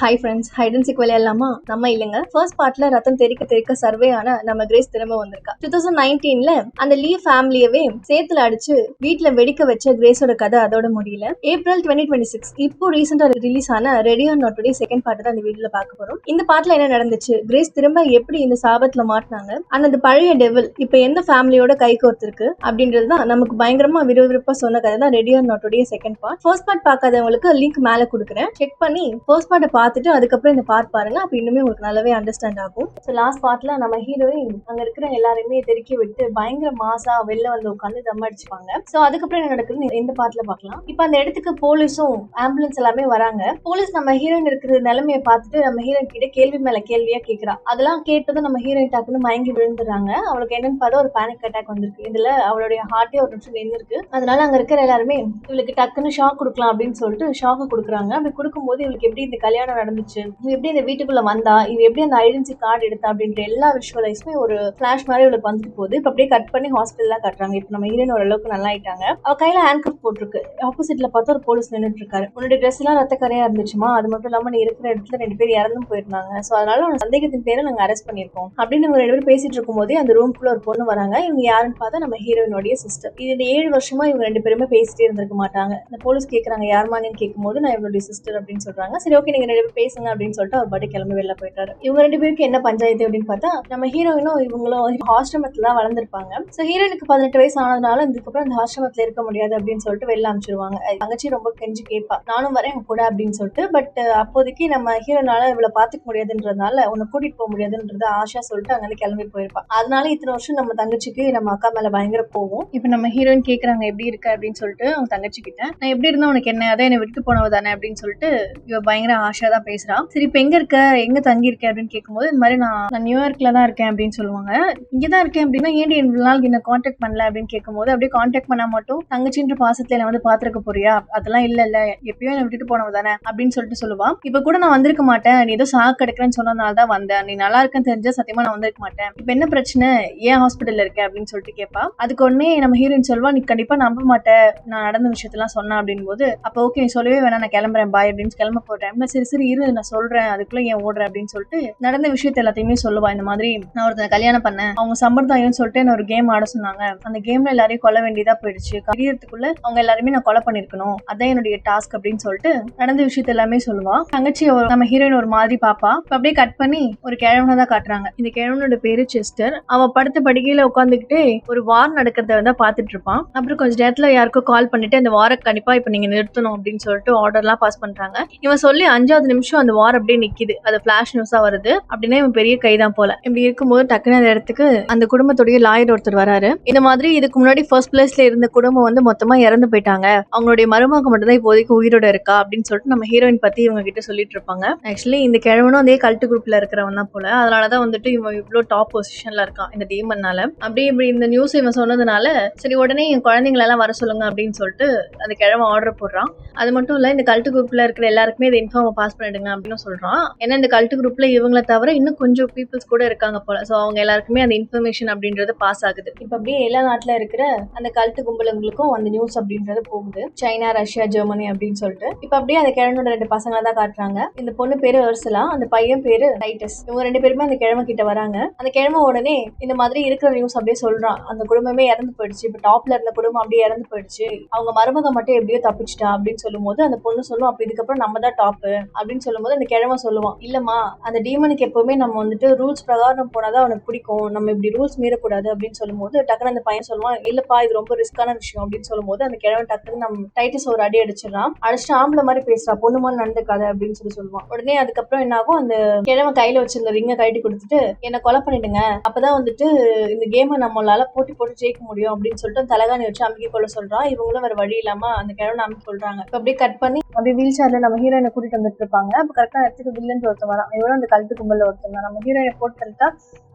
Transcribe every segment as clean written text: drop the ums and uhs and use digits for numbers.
Hi friends, hide and seek விளையாடலாமா? நம்ம இல்லைங்க. ஃபர்ஸ்ட் பார்ட்ல ரத்தம் தெறிக்க தெறிக்க சர்வே ஆன நம்ம கிரேஸ் திரும்ப வந்திருக்கா. 2019ல அந்த லீ ஃபேமிலியவே சேத்துல அடிச்சு வீட்டுல வெடிக்க வச்ச கிரேஸோட கதை அதோட முடியல. ஏப்ரல் 2026 இப்போ ரீசெண்டா ரிலீஸ் ஆன ready or not today second part தான் இந்த வீடியோல பார்க்க போறோம். இந்த பார்ட்ல என்ன நடந்துச்சு, கிரேஸ் திரும்ப எப்படி இந்த சாபத்துல மாட்டினாங்க, அந்த பழைய டெவில் இப்ப எந்த ஃபேமிலியோட கை கோர்த்திருக்கு அப்படின்றதுதான் நமக்கு பயங்கரமா விறுவிறுப்பா சொன்ன கதை தான் ready or not today second part. First part பார்க்காதவங்களுக்கு லிங்க் மேல கொடுக்குறேன், செக் பண்ணி ஃபர்ஸ்ட் பார்ட்டை பார்த்துட்டு அதுக்கப்புறம் இந்த பார்ட் பாருங்க. அப்ப இன்னுமே உங்களுக்கு நல்லாவே அண்டர்ஸ்டாண்ட் ஆகும். ஸோ லாஸ்ட் பார்ட்ல நம்ம ஹீரோயின் அங்க இருக்கிற எல்லாருமே தெறிக்கி விட்டு பயங்கர மாசா வெளில வந்து உட்காந்து தம் அடிச்சுப்பாங்க. ஸோ அதுக்கப்புறம் என்ன நடக்குதுன்னு இந்த பார்ட்ல பார்க்கலாம். இப்போ அந்த இடத்துக்கு போலீஸும் ஆம்புலன்ஸ் எல்லாமே வராங்க. போலீஸ் நம்ம ஹீரோயின் இருக்கிற நிலைமையை பார்த்துட்டு நம்ம ஹீரோயின் கிட்ட கேள்வி மேல கேள்வியா கேட்கிறா. அதெல்லாம் கேட்டதும் நம்ம ஹீரோயின் டக்குன்னு மயங்கி விழுந்துடுறாங்க. அவளுக்கு என்னன்னு பார்த்தா ஒரு பேனிக் அட்டாக் வந்திருக்கு. இதுல அவளுடைய ஹார்ட்டே ஒரு நிமிஷம் நின்று இருக்கு. அதனால அங்க இருக்கிற எல்லாருமே இவளுக்கு டக்குன்னு ஷாக் கொடுக்கலாம் அப்படின்னு சொல்லிட்டு ஷாக்கு கொடுக்குறாங்க. அப்படி கொடுக்கும்போது இவளுக்கு எப்படி இந்த கல்யாணம் நடந்துச்சு, இவ எப்படி இந்த வீட்டுக்குள்ள வந்தா, இவ எப்படி அந்த ஐடென்டி கார்டு எடுத்தா அப்படின்ற எல்லா விஷுவலைஸுமே ஒரு ஃபிளாஷ் மாதிரி இவளுக்கு வந்துட்டு போகுது. இப்ப அப்படியே கட் பண்ணி ஹாஸ்பிட்டல் தான் கட்டுறாங்க. இப்ப நம்ம ஹீரோயின் ஓரளவுக்கு நல்லா ஆயிட்டாங்க. அவ கையில ஹேண்ட் கப் போட்டிருக்கு. ஆப்போசிட்ல பார்த்தா ஒரு போலீஸ் நின்றுட்டு இருக்காரு. உன்னோட ட்ரெஸ் எல்லாம் ரத்த கரையா இருந்துச்சுமா, அது மட்டும் இல்லாம நீ இருக்கிற இடத்துல 2 பேர் இறந்தும் போயிருந்தாங்க. சோ அதனால உன் சந்தேகத்தின் பேரை நாங்க அரெஸ்ட் பண்ணிருக்கோம் அப்படின்னு இவங்க 2 பேரும் பேசிட்டு இருக்கும் போதே அந்த ரூம்குள்ள ஒரு பொண்ணு வராங்க. இவங்க யாருன்னு பார்த்தா நம்ம ஹீரோயினுடைய சிஸ்டர். இது 7 வருஷமா இவங்க 2 பேருமே பேசிட்டே இருந்திருக்க மாட்டாங்க. இந்த போலீஸ் கேக்குறாங்க யாருமான்னு கேட்கும் போது நான் இவளுடைய சிஸ்டர் அப்படின்னு சொல்றாங்க. சரி ஓகே, நீங்க 2 பேரும் பேசுங்க அப்படின்னு சொல்லிட்டு அவர் பாட்டி கிளம்பி வெளில போயிட்டாரு. இவங்க 2 பேருக்கு என்ன பஞ்சாயத்து அப்படின்னு பார்த்தா, நம்ம ஹீரோயினும் இவங்களும் ஆசிரமத்துல தான் வளர்ந்துருப்பாங்க. சோ ஹீரோயினுக்கு 18 வயசு ஆனதுனால இதுக்கப்புறம் இந்த ஆசிரமத்துல இருக்க முடியாது அப்படின்னு சொல்லிட்டு வெளில அனுப்பிச்சிருவாங்க. தங்கச்சி ரொம்ப கெஞ்சி கேட்பா, நானும் வரேன் கூட அப்படின்னு சொல்லிட்டு. பட் அப்போதைக்கு நம்ம ஹீரோனால இவளை பாத்துக்க முடியாதுன்றதுனால, உன்னை கூட்டிட்டு போக முடியாதுன்றது ஆஷா சொல்லிட்டு அங்க கிளம்பி போயிருப்பா. அதனால இத்தனை வருஷம் நம்ம தங்கச்சிக்கு நம்ம அக்கா மேல பயங்கர போகும். இப்ப நம்ம ஹீரோயின் கேக்குறாங்க எப்படி இருக்க அப்படின்னு சொல்லிட்டு அவங்க தங்கச்சி கிட்ட. நான் எப்படி இருந்தா உனக்கு என்ன, அதான் என்னை விட்டு போனவ தானே அப்படின்னு சொல்லிட்டு இவ பயங்கர ஆஷா தான் பேசுறா. சரி இப்ப எங்க இருக்க, எங்க தங்கி இருக்கேன் அப்படின்னு கேட்கும்போது இந்த மாதிரி நான் நியூயார்க்ல தான் இருக்கேன் அப்படின்னு சொல்லுவாங்க. இங்கதான் இருக்கேன் அப்படின்னா ஏன்டி இவ்வளவு நாள் என்ன கான்டாக்ட் பண்ணல அப்படின்னு கேட்கும்போது, அப்படியே கான்டாக்ட் பண்ணா மட்டும் தங்கச்சின்ற பாசத்துல என்ன வந்து பாத்துருக்க போறியா, அதெல்லாம் இல்ல எப்பயும் என்ன விட்டுட்டு போனவ தானே அப்படின்னு சொல்லிட்டு சொல்லுவா. இப்ப கூட நான் வந்திருக்க மாட்டேன், நீ ஏதோ சாக்கு கிடைக்கிறேன்னு சொன்னதுனால தான் வந்தேன், நீ நல்லா இருக்கேன்னு தெரிஞ்சா சத்தியமா நான் வந்திருக்க மாட்டேன், இப்ப என்ன பிரச்சனை, ஏன் ஹாஸ்பிட்டல்ல இருக்க அப்படின்னு சொல்லிட்டு கேட்பா. அதுக்கு உடனே நம்ம ஹீரோயின் சொல்வா, நீ கண்டிப்பா நம்ப மாட்டேன் நான் நடந்த விஷயத்தெல்லாம் சொன்னா அப்படின்னு போது, அப்ப ஓகே நீ சொல்லவே வேணா, நான் கிளம்புறேன் பாய் அப்படின்னு கிளம்ப போற டைம்ல சரி இரு நான் சொல்றேன், அதுக்குள்ள ஏன் ஓடுற அப்படின்னு சொல்லிட்டு நடந்த விஷயத்த எல்லாத்தையுமே சொல்லுவா. இந்த மாதிரி நான் ஒருத்தனை கல்யாணம் பண்ணேன், அவங்க சம்பிரதாயம் சொல்லிட்டு என்ன ஒரு கேம் ஆட சொன்னாங்க, அந்த கேம்ல எல்லாரையும் கொல்ல வேண்டியதா போயிடுச்சு, கரியறதுக்குள்ள அவங்க எல்லாருமே நான் கொலை பண்ணிருக்கணும், அதான் என்னுடைய டாஸ்க் அப்படின்னு சொல்லிட்டு நடந்த விஷயத்த எல்லாமே சொல்லுவா. தங்கச்சி நம்ம ஹீரோயின் ஒரு மாதிரி பாப்பா. அப்படியே கட் பண்ணி ஒரு கிழவனை தான் காட்டுறாங்க. இந்த கிழவனோட பேரு செஸ்டர். அவ படுத்த படுக்கையில உட்காந்துக்கிட்டு ஒரு வார் நடக்கிறத வந்து பாத்துட்டு இருப்பான். அப்புறம் கொஞ்ச நேரத்துல யாருக்கோ கால் பண்ணிட்டு அந்த வார கண்டிப்பா இப்ப நீங்க நிறுத்தணும் அப்படின்னு சொல்லிட்டு ஆர்டர் எல்லாம் பாஸ் பண்றாங்க. இவன் சொல்லி 5வது நிமிஷம் அந்த வார் அப்படியே நிக்குது. அது பிளாஷ் நியூஸா வருது. அப்படின்னா இவன் பெரிய கைதான் போல. இப்படி இருக்கும்போது டக்குனு அந்த இடத்துக்கு அந்த குடும்பத்துடைய லாயர் ஒருத்தர் வராரு. இந்த மாதிரி இதுக்கு முன்னாடி ஃபர்ஸ்ட் பிளேஸ்ல இருந்த குடும்பம் வந்து மொத்தமா இறந்து போயிட்டாங்க, அவங்களுடைய மருமக மட்டும் தான் இப்போதைக்கு உயிரோட இருக்கா அப்படின்னு சொல்லிட்டு நம்ம ஹீரோயின் பத்தி இவங்க கிட்ட சொல்லிட்டு இருப்பாங்க. ஆக்சுவலி இந்த கிழவனும் அதே கல்ட்டு குரூப்ல இருக்கிறவன் தான் போல. அதனாலதான் வந்துட்டு இவன் இவ்வளவு டாப் பொசிஷன்ல இருக்கான் இந்த டீமன்னால. அப்படியே இப்படி இந்த நியூஸ் இவன் சொன்னதுனால சரி உடனே என் குழந்தைங்களை எல்லாம் வர சொல்லுங்க அப்படின்னு சொல்லிட்டு அந்த கிழவன் ஆர்டர் போடுறான். அது மட்டும் இல்ல இந்த கல்ட்டு குரூப்ல இருக்கிற எல்லாருக்குமே இந்த இன்ஃபார்ம் பாஸ் பண்ணிடுங்க அப்படின்னு சொல்றான். ஏன்னா இந்த கல்ட்டு குரூப்ல இவங்களை தவிர இன்னும் கொஞ்சம் பீப்புள்ஸ் கூட இருக்காங்க போல. சோ அவங்க எல்லாருக்குமே அந்த இன்ஃபர்மேஷன் அப்படின்றது பாஸ் ஆகுது. இப்ப அப்படியே எல்லா நாட்டுல இருக்கிற அந்த கல்ட்டு கும்பலுங்களுக்கும் அந்த நியூஸ் அப்படின்றது போகுது, சைனா, ரஷ்யா, ஜெர்மனி அப்படின்னு சொல்லிட்டு. இப்ப அப்படியே அந்த கிழவனோட 2 பசங்க தான் காட்டுறாங்க. இந்த பொண்ணு பேரு உர்சுலா, அந்த பையன் பேரு டைட்டஸ். இவங்க 2 பேருமே அந்த கிழமை கிட்ட வராங்க. அந்த கிழமை உடனே இந்த மாதிரி இருக்கிற நியூஸ் அப்படியே சொல்றான். அந்த குடும்பமே இறந்து போயிடுச்சு, இப்ப டாப்ல இருந்த குடும்பம் அப்படியே இறந்து போயிடுச்சு, அவங்க மருமக மட்டும் எப்படியோ தப்பிச்சிட்டா அப்படின்னு சொல்லும் போது அந்த பொண்ணு சொல்லும், அப்ப இதுக்கப்புறம் நம்ம தான் டாப் அப்படின்னு சொல்லும் போது அந்த கிழமை சொல்லுவான், இல்லம்மா அந்த டீமனுக்கு எப்பவுமே நம்ம வந்துட்டு ரூல்ஸ் பிரகாரம் போனாதான் அவனுக்கு பிடிக்கும், நம்ம இப்படி ரூல்ஸ் மீறக்கூடாது அப்படின்னு சொல்லும் போது டக்குனு அந்த பையன் சொல்லுவான், இல்லப்பா இது ரொம்ப ரிஸ்கான விஷயம் அப்படின்னு சொல்லும் போது அந்த கிழவன் டக்குன்னு நம்ம டைட்டஸ் ஒரு அடி அடிச்சிடறான். அடிச்சுட்டு ஆம்பளை மாதிரி பேசுறா, பொண்ணு மாதிரி நடந்துக்காத அப்படின்னு சொல்லுவான். உடனே அதுக்கப்புறம் என்ன ஆகும், அந்த கிழவன் கையில வச்சிருந்த ரிங்கை கழட்டி கொடுத்துட்டு என்ன கொலை பண்ணிடுங்க, அப்பதான் வந்துட்டு இந்த கேமை நம்மளால போட்டி போட்டு ஜெயிக்க முடியும் அப்படின்னு சொல்லிட்டு தலகாணி வச்சு அமுக்கி கொள்ள சொல்றான். இவங்களும் வேற வழி இல்லாம அந்த கிழவனை அமுக்கி சொல்றாங்க. அப்படியே கட் பண்ணி அப்படியே வீல் சேர்ல நம்ம ஹீரோயினை கூட்டிட்டு வந்துட்டு இருப்பாங்க. அப்ப கரெக்டா இடத்துக்கு வில்லன் ஒருத்தன் வரான். இவனும் அந்த கழுத்து கும்பல்ல ஒருத்தன் தான். நம்ம ஹீரோயினை போட்டு தள்ளிட்டா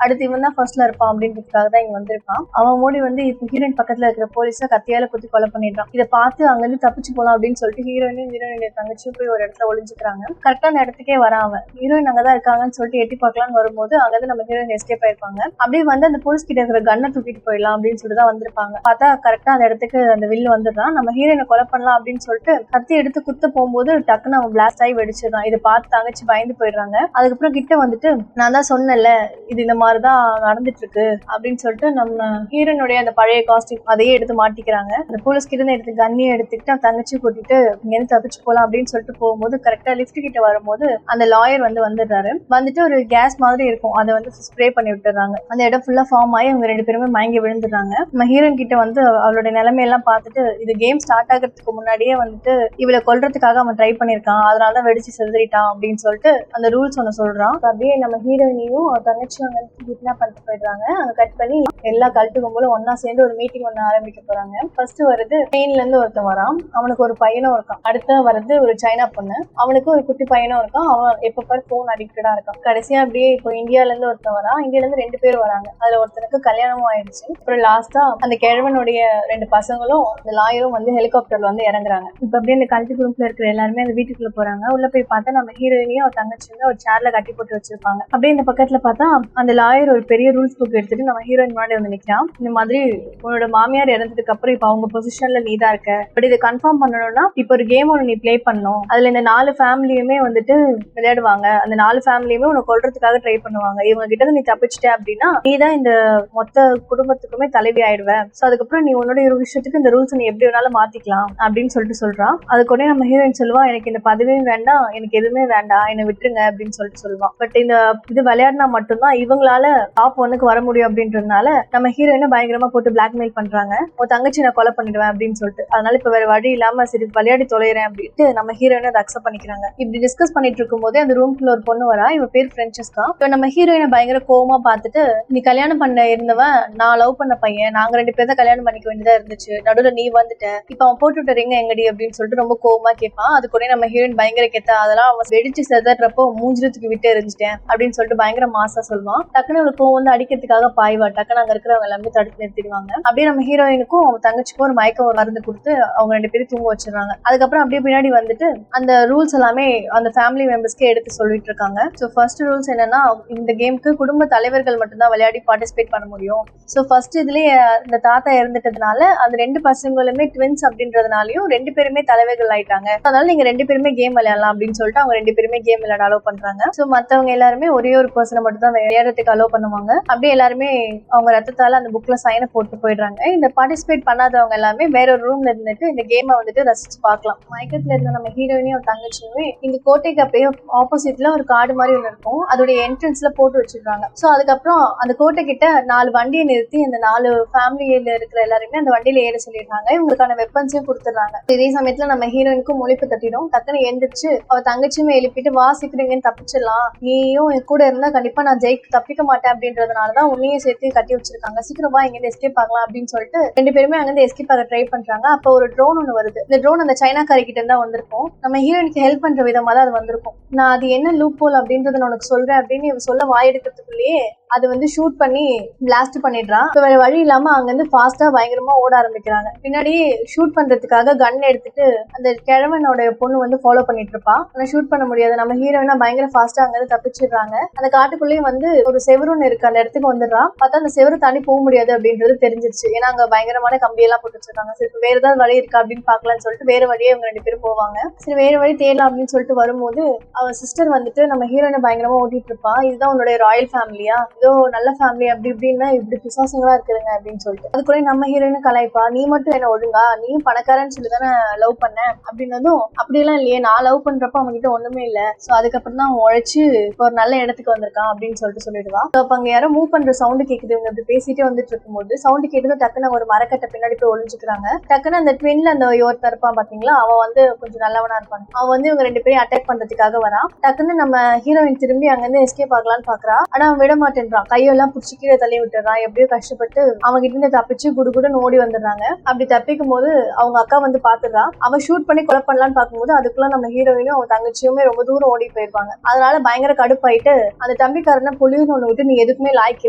அடுத்து இவன் தான் ஃபர்ஸ்ட்ல இருப்பான் அப்படின்றதுக்காக தான் இங்க வந்திருப்பான். அவன் மூடி வந்து இப்ப ஹீரோயின் பக்கத்துல இருக்கிற போலீஸா கத்தியால குத்தி கொலை பண்ணிடுறான். இதை பார்த்து அங்க இருந்து தப்பிச்சு போலாம் அப்படின்னு சொல்லிட்டு ஹீரோயினுடைய தங்கச்சியும் போய் ஒரு இடத்துல ஒளிஞ்சுக்கிறாங்க. கரெக்டான இடத்துக்கே வரான். ஹீரோயின் அங்கதான் இருக்காங்கன்னு சொல்லிட்டு எட்டி பார்க்கலாம்னு வரும்போது அங்கிருந்து நம்ம ஹீரோயின் எஸ்கேப் ஆயிருப்பாங்க. அப்படியே வந்து அந்த போலீஸ் கிட்ட இருக்கிற கன்னை தூக்கிட்டு போயிடலாம் அப்படின்னு சொல்லிட்டு தான் வந்திருப்பாங்க. பார்த்தா கரெக்டா அந்த இடத்துக்கு அந்த வில்லு வந்துடுறான். நம்ம ஹீரோயினை கொலை பண்ணலாம் அப்படின்னு சொல்லிட்டு கத்தி எடுத்து குத்த போகும்போது டக்குன்னு அவன் பிளாஸ்ட் ஆகி வெடிச்சிடறான். வச்சிருக்கான். இதை பார்த்து தங்கச்சி பயந்து போயிடுறாங்க. அதுக்கப்புறம் கிட்ட வந்துட்டு நான் தான் சொன்னேன்ல இது இந்த மாதிரிதான் நடந்துட்டு இருக்கு அப்படின்னு சொல்லிட்டு நம்ம ஹீரோனுடைய அந்த பழைய காஸ்டியூம் அதையே எடுத்து மாட்டிக்கிறாங்க. அந்த போலீஸ் கிட்ட எடுத்து கண்ணியை எடுத்துக்கிட்டு தங்கச்சி கூட்டிட்டு இங்க தப்பிச்சு போலாம் அப்படின்னு சொல்லிட்டு போகும்போது கரெக்டா லிஃப்ட் கிட்ட வரும்போது அந்த லாயர் வந்துடுறாரு. வந்துட்டு ஒரு கேஸ் மாதிரி இருக்கும், அதை வந்து ஸ்ப்ரே பண்ணி விட்டுறாங்க. அந்த இடம் ஃபுல்லா ஃபார்ம் ஆகி அவங்க 2 பேருமே மயங்கி விழுந்துடுறாங்க. நம்ம ஹீரோயின் கிட்ட வந்து அவளோட நிலைமையெல்லாம் பார்த்துட்டு இது கேம் ஸ்டார்ட் ஆகிறதுக்கு முன்னாடியே வந்துட்டு இவளை கொல்றதுக்காக அவன் ட்ரை பண்ணிருக்கான், அதனாலதான் வெடிச்சு செதறிட்டான் அப்படின்னு சொல்லிட்டு அந்த ரூல்ஸ் ஒண்ணு சொல்றான். அப்படியே நம்ம ஹீரோயினையும் தங்கச்சியும் வந்து கிட்னாப் பண்ணிட்டு போயிடுறாங்க. அங்க கட் பண்ணி எல்லா கல்ட்டுக்கும் போல ஒன்னா சேர்ந்து ஒரு மீட்டிங் ஒண்ணு ஆரம்பிக்க போறாங்க. ஃபர்ஸ்ட் வருது ஸ்பெயின்ல இருந்து ஒருத்தன் வரான், அவனுக்கு ஒரு பையனும் இருக்கான். அடுத்த வருது ஒரு சைனா பொண்ணு, அவனுக்கு ஒரு குட்டி பையனும் இருக்கான். அவன் எப்ப பாரு போன் அடிக்டடா இருக்கான். கடைசியா அப்படியே இப்போ இந்தியால இருந்து ஒருத்தன் வரான், இந்தியால இருந்து 2 பேர் வராங்க. அதுல ஒருத்தனுக்கு கல்யாணமும் ஆயிடுச்சு. அப்புறம் லாஸ்டா அந்த கிழவனுடைய 2 பசங்களும் அந்த லாயரும் வந்து ஹெலிகாப்டர்ல வந்து இறங்குறாங்க. இப்ப அப்படியே அந்த கல்ட்டு குரூப்ல இருக்கிற எல்லாருமே அந்த வீட்டுக்குள்ள போறாங்க. உள்ள போய் பார்த்தா நம்ம ஹீரோயினையும் அவர் தங்கச்சி வந்து ஒரு சேர்ல கட்டி போட்டு வச்சிருப்பாங்க. அப்படியே இந்த பக்கத்துல பார்த்தா அந்த லாயர் ஒரு பெரிய ரூல்ஸ் புக் எடுத்துட்டு நம்ம ஹீரோயின் முன்னாடி வந்து நிக்கிறான். இந்த மாதிரி உன்னோட மாமியார் இறந்ததுக்கு அப்புறம் இப்ப அவங்க பொசிஷன்ல நீ தான் இருக்க, பட் இதை கன்ஃபார்ம் பண்ணணும்னா இப்ப ஒரு கேம் ஒன்று நீ பிளே பண்ணணும். அதுல இந்த 4 ஃபேமிலியுமே வந்துட்டு விளையாடுவாங்க. அந்த 4 ஃபேமிலியுமே உன்னை கொல்றதுக்காக ட்ரை பண்ணுவாங்க. இவங்க கிட்ட நீ தப்பிச்சிட்ட அப்படின்னா நீ தான் இந்த மொத்த குடும்பத்துக்குமே தலைவி ஆயிடுவ. சோ அதுக்கப்புறம் நீ உன்னோட ஒரு விஷயத்துக்கு இந்த ரூல்ஸ் நீ எப்படி வேணாலும் மாத்திக்கலாம் அப்படின்னு சொல்றான். அதுக்கு உடனே நம்ம ஹீரோயின் சொல்லுவா எனக்கு இந்த பதவியும் வேண்டாம், எனக்கு எதுவுமே வேண்டாம், என்னை விட்டுருங்க அப்படின்னு சொல்லுவான். பட் இந்த இது விளையாடினா மட்டும்தான் இவங்களால டாப் 1க்கு வர முடியும் அப்படின்றதுனால நம்ம ஹீரோயினை பயங்கரமா போட்டு பிளாக்மெயில் பண்றாங்க. உன் தங்கச்சி நான் கொலை பண்ணிடுவேன் அப்படின்னு சொல்லிட்டு. அதனால இப்ப வேற வழி இல்லாம சரி விளையாடி தொலைறேன் அப்படின்ட்டு நம்ம ஹீரோயினை அதை அக்செப்ட் பண்ணிக்கிறாங்க. இப்படி டிஸ்கஸ் பண்ணிட்டு இருக்கும் போதே அந்த ரூம்குள்ள ஒரு பொண்ணு வரா. இவ பேர் பிரென்சஸ்கா. இப்ப நம்ம ஹீரோயினை பயங்கர கோவமா பார்த்துட்டு நீ கல்யாணம் பண்ண இருந்தவன் நான் லவ் பண்ண பையன், நாங்க 2 பேர் தான் கல்யாணம் பண்ணிக்க வேண்டியதா இருந்துச்சு, நடுவுல நீ வந்துட்ட, இப்ப அவன் போட்டு விட்ட ரிங்க எங்கடி அப்படின்னு சொல்லிட்டு ரொம்ப கோவமா கேட்பான். அது கூட நம்ம ஹீரோயின் பயங்கர கெத்த அதெல்லாம் அவன் வெடிச்சு செதறப்போ மூஞ்சிரத்துக்கு விட்டு எரிஞ்சிட்டேன் அப்படின்னு சொல்லிட்டு பயங்கர மாசா சொல்லுவான். டக்குன்னு அவளுக்கு கோவம் வந்து அடிக்கிறதுக்காக பாய்வா. டக்குன்னு அங்க இருக்கிறவங்க எல்லாமே தடுத்து நிறுத்திடுவாங்க. அப்படியே நம்ம ஹீரோயினுக்கும் அவங்க தங்கச்சிக்கும் ஒரு மயக்கம் மருந்து கொடுத்து அவங்க 2 பேரும் தூங்க வச்சிடறாங்க. அதுக்கப்புறம் அப்படியே பின்னாடி வந்துட்டு அந்த ரூல்ஸ் எல்லாமே அந்த ஃபேமிலி மெம்பர்ஸ்க்கு எடுத்து சொல்லிட்டு இருக்காங்க. ஸோ ஃபர்ஸ்ட் ரூல்ஸ் என்னன்னா இந்த கேமுக்கு குடும்ப தலைவர்கள் மட்டும்தான் விளையாடி பார்ட்டிசிபேட் பண்ண முடியும். ஸோ ஃபர்ஸ்ட் இதுலயே இந்த தாத்தா இறந்துட்டதுனால அந்த 2 பசங்களுமே ட்வின்ஸ் அப்படின்றதுனாலயும் 2 பேருமே தலைவர்கள் ஆயிட்டாங்க. அதனால நீங்க 2 பேருமே கேம் விளையாடலாம் அப்படின்னு சொல்லிட்டு அவங்க 2 பேருமே கேம் விளையாட அலோவ் பண்றாங்க. ஸோ மத்தவங்க எல்லாருமே ஒரே ஒரு பர்சனை மட்டும் தான் விளையாடுறதுக்கு அலோவ் பண்ணுவாங்க. அப்படியே எல்லாருமே அவங்க ரத்தத்தால அந்த புக்ல சைனை போட்டு போயிடுறாங்க. இந்த பார்ட்டிசிபேட் பண்ணாதவங்க எல்லாமே வேற ஒரு ரூம்ல இருந்துட்டு இந்த கேமை வந்துட்டு ரசிச்சு பார்க்கலாம். மயக்கத்துல இருந்த நம்ம ஹீரோயினையும் தங்கச்சியுமே இந்த கோட்டைக்கு அப்படியே ஆப்போசிட்ல ஒரு காடு மாதிரி ஒன்று இருக்கும், அதோடைய என்ட்ரன்ஸ்ல போட்டு வச்சிருக்காங்க. ஸோ அதுக்கப்புறம் அந்த கோட்டை கிட்ட 4 வண்டியை நிறுத்தி அந்த 4 ஃபேமிலியில இருக்கிற எல்லாருமே அந்த வண்டியில ஏற சொல்லிடுறாங்க. இவங்களுக்கான வெப்பன்ஸையும் கொடுத்துடுறாங்க. இதே சமயத்துல நம்ம ஹீரோயினுக்கும் முழிப்பு தட்டிடும். டக்குன்னு எழுந்திரிச்சு அவ தங்கச்சியுமே எழுப்பிட்டு வாசிக்கிறீங்கன்னு தப்பிச்சிடலாம், நீயும் என் கூட இருந்தா கண்டிப்பா நான் தப்பிக்க மாட்டேன் அப்படின்றதுனாலதான் உன்னையும் சேர்த்து கட்டி வச்சிருக்காங்க, சீக்கிரமா இங்கிருந்து எஸ்கேப் ஆகலாம் அப்படின்னு சொல்லிட்டு 2 பேருமே அங்கிருந்து எஸ்கேப் ஆக ட்ரை பண்றாங்க. அப்போ ஒரு ட்ரோன் ஒன்று வருது. இந்த ட்ரோன் அந்த சைனாக்காரி கிட்ட இருந்தா வந்திருக்கும். நம்ம ஹீரோயினுக்கு ஹெல்ப் பண்ற விதமா தான் அது வந்திருக்கும். நான் அது என்ன லூப் ஹோல் அப்படின்றத நான் உனக்கு சொல்றேன் அப்படின்னு இவ சொல்ல வாய் எடுக்கிறதுக்குள்ளேயே அது வந்து ஷூட் பண்ணி பிளாஸ்ட் பண்ணிடுறான். இப்போ வேற வழி இல்லாம அங்க இருந்து ஃபாஸ்டா பயங்கரமா ஓட ஆரம்பிக்கிறாங்க. பின்னாடி ஷூட் பண்றதுக்காக கன் எடுத்துட்டு அந்த கிழவனோட பொண்ணு வந்து ஃபாலோ பண்ணிட்டு இருப்பான். ஆனா ஷூட் பண்ண முடியாது. நம்ம ஹீரோயினா பயங்கர ஃபாஸ்டா அங்க இருந்து தப்பிச்சிடுறாங்க. அந்த காட்டுக்குள்ளேயும் வந்து ஒரு செவருன்னு இருக்கு, அந்த இடத்துக்கு வந்துடுறான். பார்த்தா அந்த செவரு தாண்டி போக முடியாது அப்படின்றது தெரிஞ்சிருச்சு. ஏன்னா அங்க பயங்கரமான கம்பியெல்லாம் போட்டு வச்சிருக்காங்க. சரி வேற ஏதாவது வழி இருக்கா அப்படின்னு பாக்கலாம்னு சொல்லிட்டு வேற வழியே இவங்க 2 பேரும் போவாங்க. சரி வேற வழி தேடலாம் அப்படின்னு சொல்லிட்டு வரும்போது அவன் சிஸ்டர் வந்துட்டு நம்ம ஹீரோயினை பயங்கரமா ஓட்டிட்டு இருப்பான். இதுதான் உன்னுடைய ராயல் ஃபேமிலியா, ஏதோ நல்ல ஃபேமிலி அப்படி இப்படின்னா இப்படி பிசாசங்களா இருக்குதுங்க அப்படின்னு சொல்லிட்டு அது கூட நம்ம ஹீரோயினும் கலாய்ப்பா. நீ மட்டும் என்ன ஒழுங்கா, நீயும் பணக்காரன்னு சொல்லி தானே லவ் பண்ண அப்படின்னதும் அப்படியெல்லாம் இல்லையே, நான் லவ் பண்றப்ப அவங்க கிட்ட ஒண்ணுமே இல்ல, சோ அதுக்கப்புறம் தான் அவன் உழைச்சு ஒரு நல்ல இடத்துக்கு வந்திருக்கான் அப்படின்னு சொல்லிட்டு சொல்லிடுவா. அப்ப அங்க யாரோ மூவ் பண்ற சவுண்டு கேக்குது. இவங்க இப்படி பேசிட்டே வந்துட்டு இருக்கும்போது சவுண்டு கேட்டது டக்குன்னு ஒரு மரக்கட்டை பின்னாடி போய் ஒழிஞ்சுக்கிறாங்க. டக்குன்னு அந்த ட்வின்ல அந்த ஒருத்தர் இருப்பான் பாத்தீங்களா, அவன் வந்து கொஞ்சம் நல்லவனா இருப்பான். அவன் வந்து இவங்க 2 பேரும் அட்டாக் பண்றதுக்காக வரான். டக்குன்னு நம்ம ஹீரோயின் திரும்பி அங்க இருந்து எஸ்கேப் ஆகலான்னு பாக்குறா. ஆனா அவன் விட மாட்டேன்றான். கையெல்லாம் புடிச்சு கீழே தள்ளி விட்டுறான். எப்படியோ கஷ்டப்பட்டு அவங்க கிட்ட இருந்து தப்பிச்சு குடுகுடுன்னு ஓடி வந்துடுறாங்க. அப்படி தப்பிக்கும் போது அவங்க அக்கா வந்து பாத்துடுறா. அவன் ஷூட் பண்ணி கொலை பண்ணலான்னு பாக்கும்போது அதுக்குள்ள நம்ம ஹீரோயினும் அவன் தங்கச்சியுமே ரொம்ப தூரம் ஓடி போயிருப்பாங்க. அதனால பயங்கர கடுப்பாயிட்டு அந்த தம்பிக்காரனை புலியூர் ஒண்ணு விட்டு நீ எதுக்குமே லாய்க்கு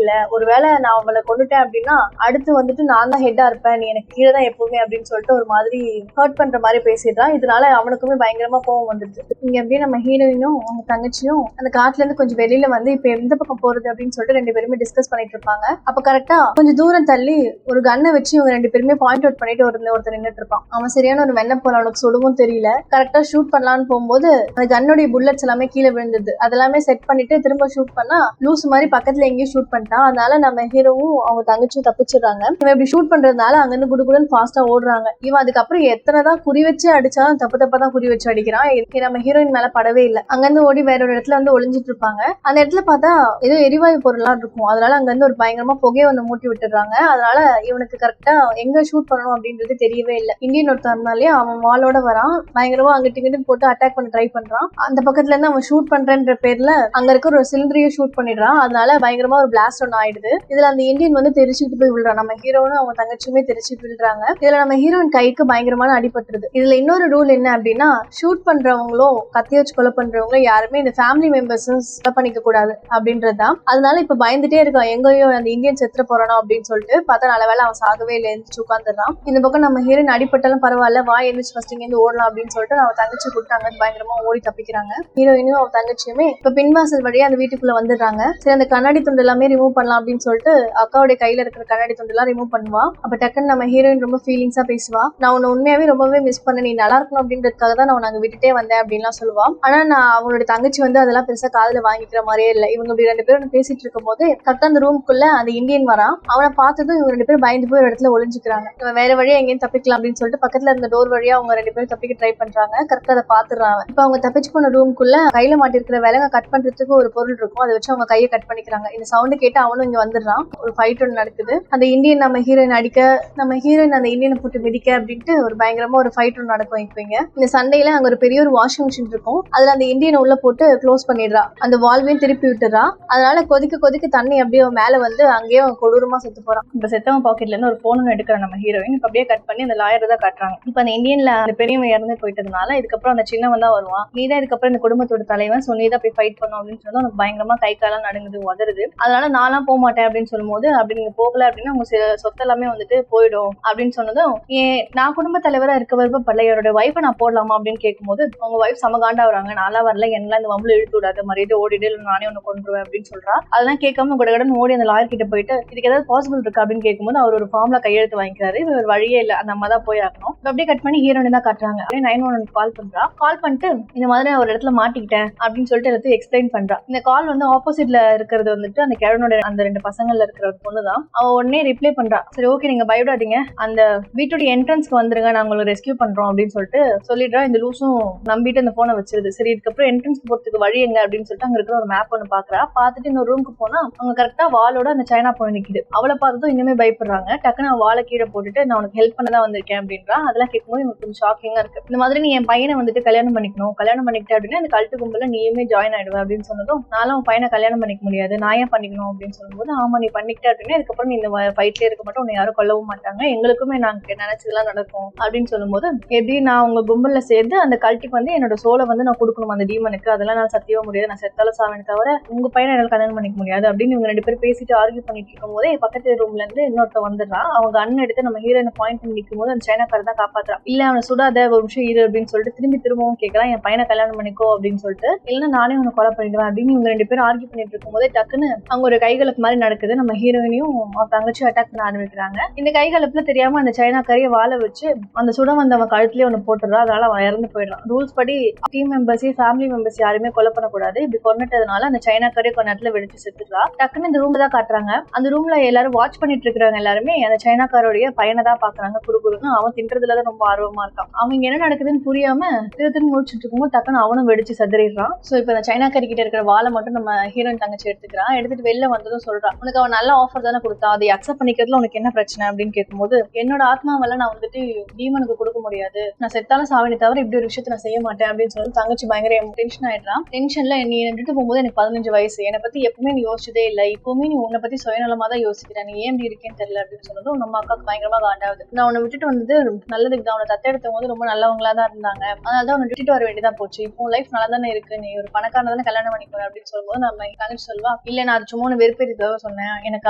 இல்ல, ஒருவேளை நான் அவளை கொண்டுட்டேன் அப்படின்னா அடுத்து வந்துட்டு நான் தான் ஹெட்டா இருப்பேன், நீ எனக்கு கீழே தான் எப்பவுமே அப்படின்னு சொல்லிட்டு ஒரு மாதிரி ஹர்ட் பண்ற மாதிரி பேசிடுறான். இதனால அவனுக்குமே பயங்கரமா கோவம் வந்துடுது. இங்க அப்படியே நம்ம ஹீரோயினும் அவங்க தங்கச்சியும் அந்த காட்டுல இருந்து கொஞ்சம் வெளியில வந்து இப்ப எந்த பக்கம் போறது அப்படின்னு சொல்லிட்டு 2 பேருமே டிஸ்கஸ் பண்ணிட்டு இருப்பாங்க. அப்ப கரெக்டா கொஞ்சம் தூரம் தள்ளி ஒரு கன்னை வச்சு இவங்க 2 பேருமே பாயிண்ட் அவுட் பண்ணிட்டு ஒருத்தர் நின்றுட்டு இருப்பான். அவன் சரியான ஒரு வெண்ண போல அவனுக்கு சுடவும் தெரியல. கரெக்டா ஷூட் பண்ணலான்னு போகும்போது போது அந்த கன்னுடைய புல்லட்ஸ் எல்லாமே கீழே விழுந்தது. அதெல்லாமே செட் பண்ணிட்டு திரும்ப ஷூட் பண்ணா லூஸ் மாதிரி பக்கத்துல எங்கேயும் ஷூட் பண்ணிட்டான். அதனால நம்ம ஹீரோவும் அவங்க தங்கச்சியும் தப்பிச்சிடுறாங்க. இவன் இப்படி ஷூட் பண்றதுனால அங்கிருந்து குடுகுடுன்னு ஃபாஸ்டா ஓடுறாங்க. இவன் அதுக்கப்புறம் எத்தனைதான் குறி வச்சு அடிச்சாலும் தப்பா குறி வச்சு அடிக்கிறான். நம்ம ஹீரோயின் மேல படவே இல்லை. அங்கிருந்து ஓடி வேற ஒரு இடத்துல வந்து ஒளிஞ்சிட்டு இருப்பாங்க. அந்த இடத்துல பார்த்தா ஏதோ எரிவாயு பொருளா இருக்கும். அதனால அங்க இருந்து ஒரு பயங்கரமா புகையை வந்து மூட்டி விட்டுறாங்க. அதனால இவனுக்கு கரெக்டா எங்க ஷூட் பண்ணணும் அப்படின்றது தெரியவே இல்லை. இந்தியன் ஒருத்தனாலே அவன் வாளோட வரான். பயங்கரமா அங்கிட்டு இங்கிட்டு போட்டு அட்டாக் பண்ண ட்ரை பண்றான். அந்த பக்கத்துல இருந்து அவன் ஷூட் பண்றேன்ற பேர்ல அங்க இருக்க ஒரு சிலிண்டரையும் ஷூட் பண்ணிடுறான். அதனால பயங்கரமா ஒரு பிளாஸ்ட் ஒன்று ஆயிடுது. இதுல அந்த இந்தியன் வந்து தெரிச்சுட்டு போய் விழுறான். நம்ம ஹீரோனும் அவங்க தங்கச்சியுமே தெரிச்சுட்டு விழுறாங்க. இதுல நம்ம ஹீரோயின் கைக்கு பயங்கரமான அடிபட்டுருது. இதுல இன்னொரு ரூல் என்ன அப்படின்னா, ஷூட் பண்றவங்களோ கத்தி வச்சு கொலை பண்றவங்களோ யாருமே இந்த ஃபேமிலி மெம்பர்ஸும் கொலை பண்ணிக்க கூடாது அப்படின்றதுதான். அதனால இப்ப பயந்துட்டே இருக்கான், எங்கேயோ அந்த இந்தியன் செத்துற போறானோ அப்படின்னு சொல்லிட்டு. பார்த்தா நல்ல வேலை அவன் சாகவே இல்லை, எழுந்துச்சு உட்காந்துடுறான். இந்த பக்கம் நம்ம ஹீரோயின் அடிப்பட்டாலும் பரவாயில்ல, வா எழுந்துச்சு ஃபர்ஸ்ட் இங்க இருந்து ஓடலாம் அப்படின்னு சொல்லிட்டு அவன் தங்கச்சி கூப்பிட்டாங்க. பயங்கரமா ஓடி தப்பிக்கிறாங்க. ஹீரோயினும் அவன் தங்கச்சியுமே இப்ப பின்வாசல் வழியா அந்த வீட்டுக்குள்ள வந்துடுறாங்க. சரி, அந்த கண்ணாடி துண்டு எல்லாமே ரிமூவ் பண்ணலாம் அப்படின்னு சொல்லிட்டு அக்காவுடைய கையில இருக்கிற கண்ணாடி துண்டு எல்லாம் ரிமூவ் பண்ணுவா. அப்ப டக்குன்னு நம்ம ஹீரோயின் ரொம்ப ஃபீலிங்ஸா பேசுவா. நான் உன்னை உண்மையாவே ரொம்பவே மிஸ் பண்ண, நீ நல்லா இருக்கணும் அப்படின்றதுக்காக தான் நான் அங்க விட்டுட்டே வந்தேன் அப்படின்லாம் சொல்லுவா. ஆனா நான் அவங்களோட தங்கச்சி வந்து அதெல்லாம் பெருசா காதுல வாங்கிக்கிற மாதிரியே இல்லை. இவங்க இப்படி ரெண்டு பேரும் பேசிட்டு இருக்கும் போது கரெக்டா அந்த ரூமுக்குள்ள அந்த இந்தியன் வரான். அவனை பார்த்ததும் இவங்க ரெண்டு பேரும் பயந்து போய் ஒரு இடத்துல ஒளிஞ்சுக்கிறாங்க. இவன் வேற வழியா எங்கேயும் தப்பிக்கலாம் அப்படின்னு சொல்லிட்டு பக்கத்துல இருந்த டோர் வழியா அவங்க ரெண்டு பேரும் தப்பிக்க ட்ரை பண்றாங்க. கரெக்டா அதை பாத்துறாங்க. இப்ப அவங்க தப்பிச்சு போன ரூமுக்குள்ள கையில மாட்டிருக்கிற விலங்க கட் பண்றதுக்கு ஒரு பொருள் இருக்கும். அதை வச்சு அவங்க கையை கட் பண்ணிக்கிறாங்க. இந்த சவுண்ட் கேட்டு அவனும் இங்க வந்துடுறான். ஒரு ஃபைட் ஒன்று நடக்குது. அந்த இந்தியன் நம்ம ஹீரோயின் அடிக்க, நம்ம ஹீரோயின் அந்த இந்தியனை போட்டு மிதிக்க அப்படின்ட்டு ஒரு பயங்கரமா ஒரு ஃபைட் ஒன்று நடக்கும். இப்போ இந்த சண்டையில அங்க ஒரு பெரிய ஒரு வாஷிங் மிஷின் இருக்கும். அதுல அந்த இந்தியனை உள்ள போட்டு க்ளோஸ் பண்ணிடுறா. அந்த வால்வையும் திருப்பி விட்டுறா. அதனால கொதிக்க தண்ணி அப்படியே மேல வந்து அங்கேயே கொடூரமா செத்து போறான். இப்ப செத்தவன் பாக்கெட்ல இருந்து ஒரு போன் ஒன்று எடுக்கிற நம்ம ஹீரோயின் இப்ப அப்படியே கட் பண்ணி அந்த லாயர் தான் காட்டுறாங்க. இப்ப அந்த இந்தியன்ல அந்த பெரியவன் இறந்து போயிட்டதுனால இதுக்கப்புறம் அந்த சின்னவன் தான் வருவான். நீதான் இதுக்கப்புறம் இந்த குடும்பத்தோட தலைவன், so நீதான் போய் ஃபைட் பண்ணும் அப்படின்னு சொன்னா உனக்கு பயங்கரமா கை காலம் நடுங்குது, உதறுது. அதனால நான்லாம் போக மாட்டேன் அப்படின்னு சொல்லும் போது, அப்படி நீங்க போகல அப்படின்னா உங்க சொத்து எல்லாமே வந்துட்டு போயிடும் அப்படின்னு சொன்னதும், ஏன் நான் குடும்ப தலைவரா இருக்க விருப்பப்படல, என்னோட வைஃபை நான் போடலாமா அப்படின்னு கேட்கும்போது அவங்க வைஃப் சமகாண்டா வராங்க. நான்லாம் வரல, என்னெல்லாம் இந்த வம்புல இழுத்து விடாத, மரியாதை ஓடிடு, இல்லை நானே ஒன்று கொண்டுருவேன் அப்படின்னு சொல்றா. அதெல்லாம் கேட்காம கடகடன் ஓடி அந்த லாயர் கிட்ட போயிட்டு இதுக்கு ஏதாவது பாசிபிள் இருக்கா அப்படின்னு கேட்கும்போது அவர் ஒரு ஃபார்ம்ல கையெழுத்து வாங்கிக்கிறாரு. இது ஒரு வழியே இல்லை, அந்த அம்மா தான் போய் ஆகணும். அப்படியே கட் பண்ணி ஹீரோனி தான் காட்டுறாங்க. 911 கால் பண்றா. கால் பண்ணிட்டு இந்த மாதிரி ஒரு இடத்துல மாட்டிக்கிட்டேன் அப்படின்னு சொல்லிட்டு எல்லாத்தையும் எக்ஸ்பிளைன் பண்றா. இந்த கால் வந்து ஆப்போசிட்ல இருக்கிறது வந்துட்டு அந்த கிழவனோட அந்த ரெண்டு பசங்கள்ல இருக்கிற பொண்ணுதான். அவ உடனே ரிப்ளை பண்றா, சரி ஓகே நீங்க பயப்படாதீங்க, அந்த வீட்டுடைய என்ட்ரன்ஸ்க்கு வந்துருங்க, நாங்க உங்களை ரெஸ்கியூ பண்றோம் அப்படின்னு சொல்லிட்டு சொல்லிடுறா. இந்த லூசும் நம்பிட்டு அந்த போனை வச்சிருது. சரி இதுக்கப்புறம் என்ட்ரன்ஸ்க்கு போறதுக்கு வழி எங்க அப்படின்னு சொல்லிட்டு அங்க இருக்கிற ஒரு மேப் ஒன்று பாக்குறா. பார்த்துட்டு இந்த ரூமுக்கு போனா அவங்க கரெக்டா வாளோட அந்த சைனா பொண்ணு நிக்குது. அவளை பார்த்ததும் இன்னுமே பயப்படுறாங்க. டக்குன்னு அவன் வாழை கீழே போட்டுட்டு நான் உனக்கு ஹெல்ப் பண்ணதான் வந்திருக்கேன் அப்படின்றா. அதெல்லாம் கேட்கும்போது எனக்கு கொஞ்சம் ஷாக்கிங்கா இருக்கு. இந்த மாதிரி நீ என் பையனை வந்துட்டு கல்யாணம் பண்ணிக்கணும், கல்யாணம் பண்ணிக்கிட்டே அப்படின்னா இந்த கல்ட்டு கும்பல நீயுமே ஜாயின் ஆயிடுவேன் அப்படின்னு சொன்னதும், நானும் உன் பையனை கல்யாணம் பண்ணிக்க முடியாது, நான் ஏன் பண்ணிக்கணும் அப்படின்னு சொல்லும்போது, ஆமா நீ பண்ணிக்கிட்டே அப்படின்னா இதுக்கப்புறம் நீ இந்த ஃபைட்லயே இருக்க மாட்டோம், உன்னை யாரும் கொல்லவும் மாட்டாங்க, எங்களுக்குமே நாங்க நினைச்சதெல்லாம் நடக்கும் அப்படின்னு சொல்லும்போது, எப்படி நான் உங்க கும்பல்ல சேர்ந்து அந்த கல்ட்டுக்கு வந்து என்னோட சோலை வந்து நான் கொடுக்கணும் அந்த டீமனுக்கு, அதெல்லாம் நான் சத்தியமா முடியாது, நான் செத்தாலும் சாவேன் தவிர உங்க பையனை என்னால கல்யாணம் பண்ணிக்க முடியாது அப்படின்னு இவங்க ரெண்டு பேரும் பேசிட்டு ஆர்கியூ பண்ணிட்டு இருக்கும் போதே பக்கத்து ரூம்ல இருந்து இன்னொருத்த வந்துடுறான். அவங்க அண்ணன் எடுத்து நம்ம ஹீரோனை பாயிண்ட் பண்ணி நிற்கும் போது அந்த சைனாக்கார தான் காப்பாத்துறான். இல்ல அவனை சுடாத, ஒரு விஷயம் இரு அப்படின்னு சொல்லிட்டு திரும்பவும் கேட்கறான், என் பையனை கல்யாணம் பண்ணிக்கோ அப்படின்னு சொல்லிட்டு. இல்லைன்னா நானே உன்னை கொலை பண்ணிடுவேன் அப்படின்னு இவங்க ரெண்டு பேரும் ஆர்கியூ பண்ணிட்டு இருக்கும் போதே டக்குன்னு அங்க ஒரு கைகலப்பு மாதிரி நடக்குது. நம்ம ஹீரோயினையும் தங்கச்சியும் அட்டாக் பண்ண ஆரம்பிக்கிறாங்க. இந்த கைகலப்புல தெரியாம அந்த சைனாக்காரியை வாழ வச்சு அந்த சுட வந்தவன் கழுத்துலயே ஒண்ணு போட்டுறா. அதனால அவன் இறந்து போயிடுறான். ரூல்ஸ் படி டீம் மெம்பர்ஸ் ஃபேமிலி மெம்பர்ஸ் யாருமே கொலை பண்ணக்கூடாது. இப்படி கொண்டுட்டதுனால அந்த சைனாக்காரியை கொஞ்ச நேரத்துல வெடிச்சு செத்துடுறா. டக்குன்னு இந்த ரூம்ல தான் காட்டுறாங்க. அந்த ரூம்ல எல்லாரும் வாட்ச் பண்ணிட்டு இருக்கிறவங்க எல்லாருமே அந்த சைனாக்காரோடைய பையனை தான் பாக்குறாங்க. குறுகுறுன்னு அவன் தின்றதுலதான் ரொம்ப ஆர்வமா இருக்கான். அவங்க என்ன நடக்குதுன்னு புரியாம திருத்துன்னு முடிச்சுட்டு இருக்கும்போது டக்குன்னு அவனும் வெடிச்சு சதறிடுறான். சோ இப்ப அந்த சைனாக்காரி கிட்ட இருக்கிற வாழை மட்டும் நம்ம ஹீரோயின் தங்கச்சி எடுத்துக்கிறான். எடுத்துட்டு வெளில வந்ததும் சொல்றான், உனக்கு அவன் நல்ல ஆஃபர் தானே கொடுத்தா, அதை அக்செப்ட் பண்ணிக்கிறதுல உனக்கு என்ன பிரச்சனை அப்படின்னு கேட்கும்போது, என்னோட ஆத்மாவெல்லாம் நான் வந்துட்டு டீமனுக்கு கொடுக்க முடியாது, நான் செத்தாலும் சாவணி தவிர இப்படி ஒரு விஷயத்த நான் செய்ய மாட்டேன் அப்படின்னு சொல்லி தங்கச்சி பயங்கர டென்ஷன் ஆயிடுறான். டென்ஷன்ல நீ விட்டுட்டு போகும்போது எனக்கு 15 வயசு, என்னை பத்தி எப்பவுமே நீ யோசிச்சதே இல்லை, இப்பவுமே நீ உன்னை பத்தி சுயநலமா தான் யோசிக்கிறேன், நீ ஏன் இப்படி இருக்கேன்னு தெரியல அப்படின்னு சொன்னதும் நம்ம அக்காவுக்கு பயங்கரமா காண்டாவது. நான் உன்னை விட்டுட்டு வந்தது நல்லதுக்கு தான், அவனை தத்தெடுத்தவங்க வந்து ரொம்ப நல்லவங்களா தான் இருந்தாங்க, அதனாலதான் உன்னை விட்டுட்டு வர வேண்டியதா போச்சு, இப்போ லைஃப் நல்லா தானே இருக்கு, நீ ஒரு பணக்காரன தானே கல்யாணம் பண்ணிக்கணும் அப்படின்னு சொல்லும்போது நம்ம தங்கச்சி சொல்வா, இல்ல நான் அது சும்மா வெறுப்பேறிக்காக சொன்னேன், எனக்கு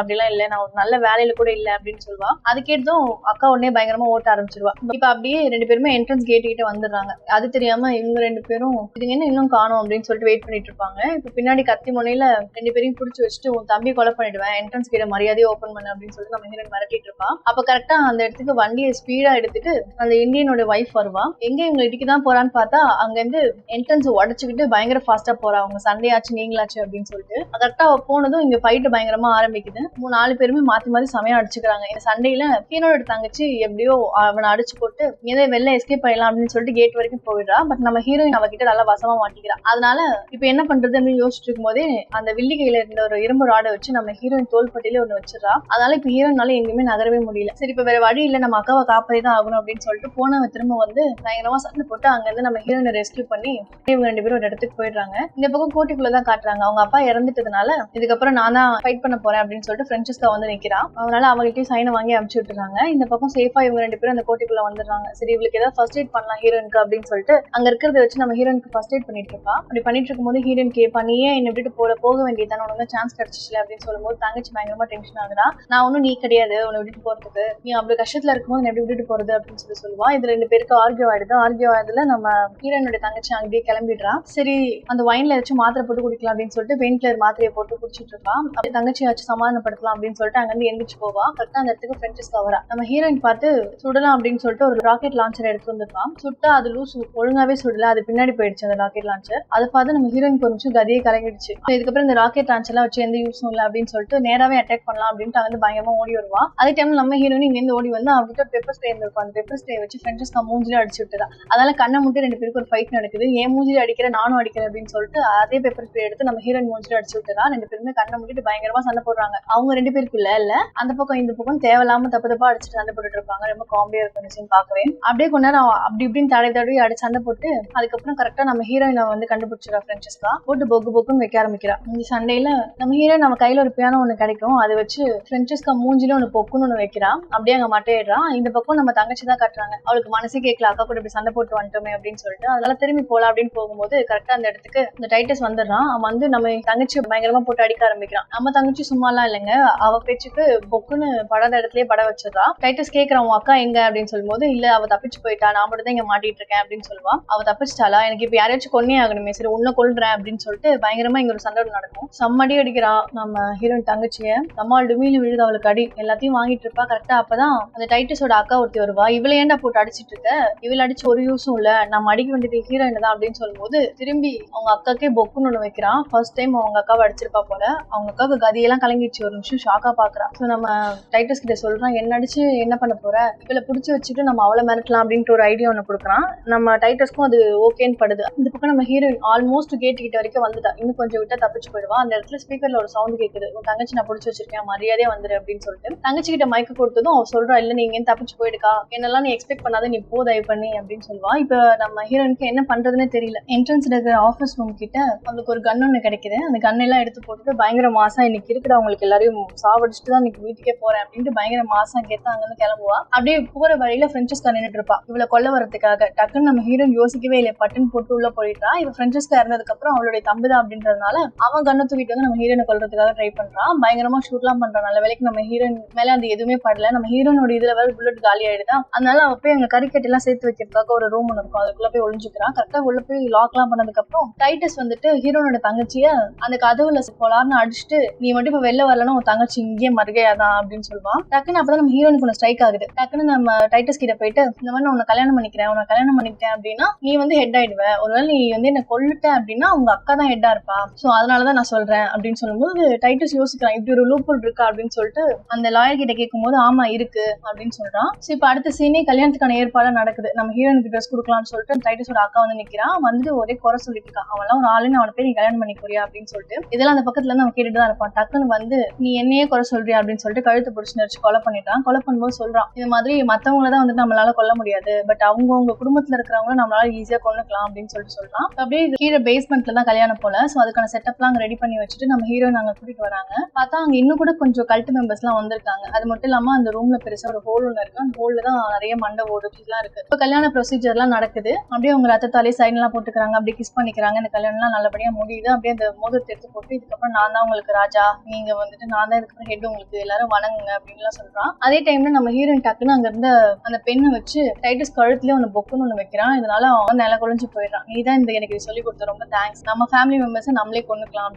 அப்படிலாம் இல்லை, நான் ஒரு நல்ல வேலையில கூட இல்லை அப்படின்னு சொல்லுவா. அது கேட்டதும் அக்கா உடனே பயங்கரமா ஓட்ட ஆரம்பிச்சிருவா. இப்ப அப்படியே ரெண்டு பேருமே என்ட்ரன்ஸ் கேட் கிட்ட வந்துடுறாங்க. அது தெரியாம இவங்க ரெண்டு பேரும் இதுங்க என்ன இன்னும் காணும் அப்படின்னு சொல்லிட்டு வெயிட் பண்ணிட்டு இருப்பாங்க. இப்ப பின்னாடி கத்தி முனையில ரெண்டு பேரையும் பிடிச்சி வச்சுட்டு உன் தம்பி கொலை பண்ணிடுவேன், என்ட்ரன்ஸ் கேட்ட மரியாதையை ஓப்பன் பண்ணு அப்படின்னு சொல்லிட்டு நம்ம ஹீரோயின் மிரட்டிட்டு இருப்பான். அப்ப கரெக்டா அந்த இடத்துக்கு வண்டியை ஸ்பீடா எடுத்துட்டு அந்த இந்தியனோட வைஃப் வருவா. எங்க இவங்க இடிக்கு தான் போறான்னு பார்த்தா அங்கிருந்து என்ட்ரன்ஸ் உடச்சுக்கிட்டு பயங்கர ஃபாஸ்டா போறா. அவங்க சண்டே ஆச்சு நீங்களாச்சு அப்படின்னு சொல்லிட்டு கரெக்டா போனதும் இங்க ஃபைட் பயங்கரமா ஆரம்பிக்குது. 4 பேருமே மாத்தி மாத்தி சமயம் அடிச்சுக்கிறாங்க. இந்த சண்டையில ஹீரோட தங்கச்சி எப்படியோ அவனை அடிச்சு போட்டு ஏதோ வெளில எஸ்கேப் ஆயிடலாம் அப்படின்னு சொல்லிட்டு கேட் வரைக்கும் போயிடுறா. பட் நம்ம ஹீரோயின் அவகிட்ட நல்லா வசமா மாட்டிக்கிறா. அதனால இப்ப என்ன பண்றது அப்படின்னு யோசிச்சுட்டு இருக்கும் போதே அந்த வில்லி கையில இருந்த ஒரு இரும்பு ராடை வச்சு நம்ம ஹீரோயின் தோள்பட்டியில ஒண்ணு வச்சிடறா. அதனால இப்ப ஹீரோயினால எங்கேயுமே நகரவே முடியல. சரி இப்ப வேற வழி இல்ல, நம்ம அக்காவை காப்பாத்தி தான் ஆகணும் அப்படின்னு சொல்லிட்டு போனவன் திரும்ப வந்து பயங்கரமா சண்டை போட்டு அங்க இருந்து நம்ம ஹீரோயினை ரெஸ்கியூ பண்ணி இவங்க 2 பேரும் ஒரு இடத்துக்கு போயிடுறாங்க. இந்த பக்கம் கோட்டைக்குள்ளதான் காட்டுறாங்க. அவங்க அப்பா இறந்துட்டதுனால இதுக்கப்புறம் நான் தான் ஃபைட் பண்ண போறேன் அப்படின்னு சொல்லிட்டு பிரான்செஸ்கா வந்து நிக்கிறான். அதனால அவங்கள்ட்ட சைனை வாங்கி அனுப்பிச்சு விட்டுறாங்க. இந்த பக்கம் சேஃபா இவங்க 2 பேரும் அந்த கோட்டைக்குள்ள வந்துடுறாங்க. சரி இவளுக்கு ஏதாவது ஃபர்ஸ்ட் எய்ட் பண்ணலாம் ஹீரோயினுக்கு அப்படின்னு சொல்லிட்டு அங்க இருக்கிறத வச்சு நம்ம ஹீரோயினுக்கு ஃபர்ஸ்ட் எய்ட் பண்ணிட்டு இருப்பா. அப்படி பண்ணிட்டு இருக்கும்போது ஹீரோயின் கேட்பா, நீ ஏன் என்ன விட்டுட்டு போக வேண்டியதானே, உனக்கு சான்ஸ் கிடைச்சிச்சுல அப்படின்னு சொல்லும்போது தங்கச்சி பயங்கரமா டென்ஷன் ஆகுறா. நான் ஒன்னும் நீ கிடையாது உன்னை விட்டுட்டு போறதுக்கு, நீ அப்படி கஷ்டத்துல இருக்கும்போது நான் எப்படி விட்டுட்டு போறது அப்படின்னு சொல்லுவா. இது 2 பேருக்கு ஆர்கியூ ஆயிடுதுல நம்ம ஹீரோயினுடைய தங்கச்சி அங்கேயே கிளம்பிடுறா. சரி அந்த வைன்ல வச்சு மாத்திரை போட்டு குடிக்கலாம் அப்படின்னு சொல்லிட்டு பெயின் கிளர் மாத்திரையை போட்டு குடிச்சிட்டு இருப்பா. அப்படி தங்கச்சி வச்சு சமாதானப்படுத்தலாம் அப்படின்னு சொல்லிட்டு அங்க இருந்து எந்திரிச்சு போவா. கரெக்டா அந்த இடத்துக்கு பிரான்செஸ்கா வரா. நம்ம ஹீரோயின் பார்த்து சுடலாம் அப்படின்னு சொல்லிட்டு ஒரு ராக்கெட் லான்ச்சர் எடுத்து வந்திருப்பான். சுட்டா அது லூஸ் ஒழுங்காவே சுடல, அது பின்னாடி போயிடுச்சு அந்த ராக்கெட் லான்ச்சர். அதை பார்த்து நம்ம ஹீரோயின் கொஞ்சம் கதையை கலங்கிடுச்சு. இதுக்கப்புறம் இந்த ராக்கெட் லான்ச்சர் எல்லாம் வச்சு எந்த யூஸும் இல்லை அப்படின்னு சொல்லிட்டு நேராவே அட்டாக் பண்ணலாம் அப்படின்ட்டு வந்து பயங்கரமா ஓடி வருவா. அதே டைம்ல நம்ம ஹீரோயின் இங்க இருந்து ஓடி வந்து அவகிட்ட பெப்பர் ஸ்ப்ரே இருந்திருக்கும். அந்த பெப்பர் ஸ்ப்ரே வச்சு பிரான்செஸ்கா மூஞ்சில அடிச்சு விட்டுறா. அதனால கண்ணை முட்டி 2 பேருக்கு ஒரு ஃபைட் நடக்குது. ஏன் மூஞ்சில அடிக்கிறேன் நானும் அடிக்கிறேன் அப்படின்னு சொல்லிட்டு அதே பெப்பர் ஸ்ப்ரே எடுத்து நம்ம ஹீரோயின் மூஞ்சில அடிச்சு விட்டுறா. 2 பேருமே கண்ணை முட்டிட்டு பயங்கரமா சண்டை போடுறாங்க. அவங்க 2 பேருக்குள்ள இல்ல அந்த பக்கம் இந்த பக்கம் தேவையில்லாம தப்பா அடிச்சுட்டு சண்டை போட்டுட்டு இருப்பாங்க. ரொம்ப காமெடியா இருக்கும் பாக்கவே. அப்படியே கொஞ்ச நேரம் அப்படி இப்படின்னு தடவி அடிச்சு சண்டை போட்டு அதுக்கப்புறம் கரெக்டா நம்ம ஹீரோயினை வந்து கண்டுபிடிச்சிடா. பிரான்செஸ்கா போட்டு பொக்குன்னு வைக்க ஆரம்பிக்கிறா. இந்த சண்டையில நம்ம ஹீரோயின் நம்ம கையில ஒரு பியானோ ஒண்ணு கிடைக்கும், அதை வச்சு பிரான்செஸ்கா மூஞ்சில ஒண்ணு பொக்குன்னு ஒண்ணு வைக்கிறா. அப்படியே அங்க மட்டையிடுறா. இந்த பக்கம் நம்ம தங்கச்சி தான் காட்டுறாங்க. அவளுக்கு மனசே கேட்கல, அக்கா கூட இப்படி சண்டை போட்டு வந்துட்டோமே அப்படின்னு சொல்லிட்டு அதனால திரும்பி போலாம் அப்படின்னு போகும்போது கரெக்டா அந்த இடத்துக்கு இந்த டைட்டஸ் வந்துடுறான். அவன் வந்து நம்ம தங்கச்சி பயங்கரமா போட்டு அடிக்க ஆரம்பிக்கிறான். நம்ம தங்கச்சி சும்மாலாம் இல்லைங்க, அவ பேச்சுக்கு பொக்குன்னு படாத இடத்துலயே பட வச்சிடறா. டைட்டஸ் கேட்கறான் உன் அக்கா எங்க அப்படின்னு சொல்லும்போது இல்ல அவ தப்பிச்சு போயிட்டா, நான் மட்டும் தான் இங்க மாட்டிட்டு இருக்கேன் அப்படின்னு சொல்லுவா. அவ தப்பிச்சிட்டாளா, எனக்கு இப்ப யாரையாச்சும் கொன்னே ஆகணுமே, சரி உன்ன கொல்றேன் அப்படின்னு சொல்லிட்டு பயங்கரமா இங்க ஒரு சண்டை நடக்கும். செம்மடி அடிக்கிறா நம்ம ஹீரோயின் தங்கச்சிய. நம்மால் டுமியில விழுது அவளுக்கு அடி. எல்லாத்தையும் வாங்கிட்டு இருப்பா. கரெக்டா அப்பதான் அந்த டைட்டஸோட அக்கா ஒருத்தி வருவா. இவளை ஏன்டா போட்டு அடிச்சிட்டு இருக்க, இவள அடிச்சு ஒரு யூஸும் இல்ல, நம்ம அடிக்க வேண்டியது ஹீரோயின் தான் அப்படின்னு சொல்லும்போது திரும்பி அவங்க அக்காக்கே பொக்குன்னு ஒண்ணு வைக்கிறான். ஃபர்ஸ்ட் டைம் அவங்க அக்காவை அடிச்சிருப்பா போல. அவங்க அக்காவுக்கு கதியெல்லாம் கலங்கிடுச்சு. ஒரு நிமிஷம் ஷாக்கா பாக்குறா. சோ நம்ம டைட்டஸ் கிட்ட சொல்றான், என்ன அடிச்சு என்ன பண்ண போற, இவளை புடிச்சு வச்சுட்டு நம்ம அவளை மிரட்டலாம் அப்படின்ட்டு ஒரு ஐடியா ஒண்ணு கொடுக்குறான். நம்ம டைட்டஸ்க்கும் அது ஓகேன்னு படுது. இந்த பக்கம் நம்ம ஹீரோயின் ஆல்மோஸ்ட் கேட் கிட்ட வரைக்கும் வந்துட்டா. இன்னும் கொஞ்சம் விட்டா தப்பிச்சு போயிடுவா. அந்த இடத்துல ஸ்பீக்கர்ல ஒரு சவுண்ட் கேக்குது, உன் தங்கச்சி நான் புடிச்சு வச்சிருக்கேன் மரியாதையா வந்துரு அப்படின்னு சொல்லிட்டு தங்கச்சி கிட்ட மயக்க கொடுத்ததும் அவ சொல்றா, இல்ல நீங்க தப்பிச்சு போயிடுக்கா, என்னெல்லாம் நீ எக்ஸ்பெக்ட் பண்ணாத, நீ போ தயவு பண்ணி அப்படின்னு சொல்லுவா. இப்ப நம்ம ஹீரோயினுக்கு என்ன பண்றதுன்னு தெரியல. என்ட்ரன்ஸ் இருக்கிற ஆஃபீஸ் ரூம் கிட்ட அவங்களுக்கு ஒரு கன் ஒண்ணு கிடைக்குது. அந்த கன் எல்லாம் எடுத்து போட்டுட்டு பயங்கர மாசா இன்னைக்கு இருக்கிற அவங்களுக்கு எல்லாரையும் சாவடிச்சுட்டு தான் இன்னைக்கு வீட்டுக்கே போறேன் அப்படின்ட்டு பயங்கர மாசம் கேட்டு அங்க இருந்து கிளம்புவா. அப்படியே போற வழியில பிரான்செஸ்கா நின்னுட்டு இருப்பா. இவளை கொல்ல வரதுக்காக டக்குன்னு நம்ம ஹீரோயின் யோசிக்கவே இல்லை, பட்டுன்னு போட்டு உள்ள போயிட்டா. இவ பிரான்செஸ்கா இருந்ததுக்கு அப்புறம் அவளுடைய தம்பிதான் அப்படின்றதுனால அவன் கண்ணை தூக்கிட்டு வந்து நம்ம ஹீரோனை கொல்றதுக்காக ட்ரை பண்றான். பயங்கரமா ஷூட்லாம் பண்றான். நல்ல வேலைக்கு நம்ம ஹீரோயின் மேல அந்த எதுவுமே படல. நம்ம ஹீரோனோட இதுல வேற புல்லட் காலி ஆயிடுதா. அதனால அவ போய் அங்க கறிக்கட்டி எல்லாம் சேர்த்து வைக்கிறதுக்காக ஒரு ரூம் ஒன்று இருக்கும், அதுக்குள்ள போய் ஒளிஞ்சுக்கிறான். கரெக்டா உள்ள போய் லாக் எல்லாம் பண்ணதுக்கு அப்புறம் டைட்டஸ் வந்துட்டு ஹீரோனோட தங்கச்சிய அந்த கதவுல போலார்னு அடிச்சுட்டு நீ மட்டும் இப்ப வெளில வரலன்னா உன் தங்கச்சி இங்கேயே மறுகையாதான் அப்படின்னு சொல்லுவான். டக்குன்னு அப்பதான் நம்ம ஹீரோனுக்கு ஒன்று ஸ்ட்ரைக் ஆகுது. டக்குன்னு நம்ம டைட்டஸ் கிட்ட போயிட்டு இந்த மாதிரி நான் உன்னை கல்யாணம் பண்ணிக்கிட்டேன் அப்படின்னா நீ வந்து ஹெட் ஆயிடுவ, ஒருவேளை நீ வந்து என்ன கொல்லுட்ட அப்படின்னா உங்க அக்கா தான் ஹெட்டா இருப்பா, சோ அதனாலதான் நான் சொல்றேன் அப்படின்னு சொல்லும்போது டைட்டஸ் யோசிக்கிறான், இப்படி ஒரு லூப்போல் இருக்கா அப்படின்னு சொல்லிட்டு அந்த லாயர் கிட்ட கேட்கும் போது ஆமா இருக்கு அப்படின்னு சொல்றான். சோ இப்ப அடுத்த சீனே கல்யாணத்துக்கான ஏற்பாடு நடக்குது. நம்ம ஹீரோனுக்கு ட்ரெஸ் கொடுக்கலாம்னு சொல்லிட்டு டைட்டஸோட அக்கா வந்து நிக்கிறான். வந்து ஒரே குறை சொல்லிட்டு இருக்கான், அவெல்லாம் ஒரு ஆளுன்னு அவனை போய் நீ கல்யாணம் பண்ணிக்கோரியா அப்படின்னு சொல்லிட்டு. இதெல்லாம் அந்த பக்கத்துல இருந்து அவன் கேட்டுட்டு தான் இருப்பான். டக்குன்னு வந்து நீ என்னையே குறை சொல்றியா அப்படின்னு சொல்லிட்டு கழுத்து பிடிச்சு நடிச்சு கொலை பண்ணிட்டான். கொலை பண்ணும்போது சொல்றான், இது மாதிரி மத்தவங்களதான் வந்துட்டு நம்மளால கொல்ல முடியாது, பட் அவங்கவுங்க குடும்பத்துல இருக்கிறவங்கள நம்மளால ஈஸியா கொண்டுக்கலாம் அப்படின்னு சொல்லிட்டு சொல்றான். அப்படியே கீழே பேஸ்மெண்ட்ல தான் கல்யாணம் போல. சோ அதுக்கான செட்டப்லாம் அங்க ரெடி பண்ணி வச்சுட்டு நம்ம ஹீரோயின் அங்க கூட்டிட்டு வராங்க. பார்த்தா அங்க இன்னும் கூட கொஞ்சம் கல்ட் மெம்பர்ஸ் எல்லாம் வந்திருக்காங்க. அது மட்டும் இல்லாம அந்த ரூம்ல பெருசா ஒரு ஹோல் ஒண்ணு இருக்கு. அந்த ஹோல்ல தான் நிறைய மண்டை ஓடுலாம் இருக்கு. இப்போ கல்யாண ப்ரொசீஜர் எல்லாம் நடக்குது. அப்படியே அவங்க ரத்தத்தாலே சைன் எல்லாம் போட்டுக்கிறாங்க. அப்படியே கிஸ் பண்ணிக்கிறாங்க. இந்த கல்யாணம் எல்லாம் நல்லபடியா முடியுது. அப்படியே அந்த மோதிரத்தை எடுத்து போட்டு இதுக்கப்புறம் நான் தான் உங்களுக்கு ராஜா, நீங்க வந்துட்டு நான் தான் இதுக்கப்புறம் ஹெட், உங்களுக்கு எல்லாரும் வணங்குங்க அப்படின்னு எல்லாம் சொல்றான். அதே டைம்ல நம்ம ஹீரோயின் டக்குன்னு அங்க இருந்த அந்த பெண்ணை வச்சு டைட்டஸ் கழுத்துலயே ஒன்னு பொக்குன்னு ஒண்ணு வைக்கிறான். இதனால அவன் நில குழஞ்சு போயிடுறான். நீ தான் இந்த எனக்கு சொல்லி கொடுத்த, ரொம்ப தேங்க்ஸ், நம்ம ஃபேமிலி மெம்பர்ஸ் நம்மளே கொண்டுக்கலாம்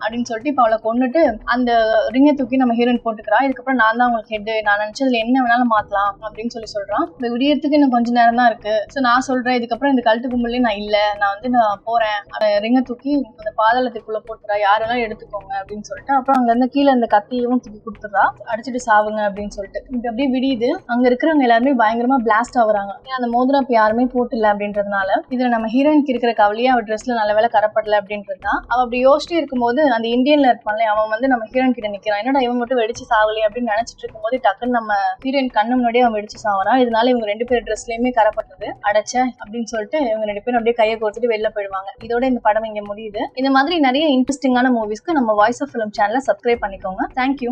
அப்படின்னு சொல்லிட்டு இப்ப அவளை கொண்டுட்டு அந்த ரிங்கை தூக்கி நம்ம ஹீரோயின் போட்டுக்கிறா. இதுக்கப்புறம் நான் தான் உங்களுக்கு ஹெட், நான் நினைச்சதுல என்ன வேணாலும் மாத்தலாம் அப்படின்னு சொல்றான். இந்த விடியறதுக்கு இன்னும் கொஞ்ச நேரம் தான் இருக்கு. சோ நான் சொல்றேன் இதுக்கப்புறம் இந்த கழுத்து கும்பலே நான் இல்ல, நான் போறேன், ரிங்க தூக்கி அந்த பாதாளத்துக்குள்ள போட்டுறா, யாரெல்லாம் எடுத்துக்கோங்க அப்படின்னு சொல்லிட்டு அப்புறம் அங்க இருந்து கீழே இந்த கத்தியவும் தூக்கி கொடுத்துறா, அடிச்சுட்டு சாவுங்க அப்படின்னு சொல்லிட்டு. இது அப்படியே விடியுது. அங்க இருக்கிறவங்க எல்லாருமே பயங்கரமா பிளாஸ்ட் ஆகுறாங்க. அந்த மோதிரம் இப்ப யாருமே போட்டுல அப்படின்றதுனால. இதுல நம்ம ஹீரோயினுக்கு இருக்கிற கவலையே அவ ட்ரெஸ்ல நல்ல வேலை கரப்படல அப்படின்றதுதான். அவ அப்படி யோசிச்சுட்டு இருக்கும்போது அந்த இந்தியன்ல இருப்பான்ல அவன் நம்ம ஹீரோயின் கிட்ட நிக்கிறான். என்னடா இவன் மட்டும் வெடிச்சு சாவலையே அப்படின்னு நினைச்சிட்டு இருக்கும்போது டக்குன்னு நம்ம ஹீரோயின் கண்ணு முன்னாடியே அவன் வெடிச்சு சாவறான். இதனால இவங்க 2 பேர் ட்ரெஸ்லயுமே கரப்பட்டது. அடைச்ச அப்படின்னு சொல்லிட்டு இவங்க 2 பேரும் அப்படியே கையை கோர்த்துட்டு வெளில போயிடுவாங்க. இதோட இந்த படம் இங்க முடியுது. இந்த மாதிரி நிறைய இன்ட்ரெஸ்டிங்கான மூவிஸ்க்கு நம்ம வாய்ஸ் ஆஃப் ஃபிலிம் சேனலை சப்ஸ்கிரைப் பண்ணிக்கோங்க. தேங்க்யூ.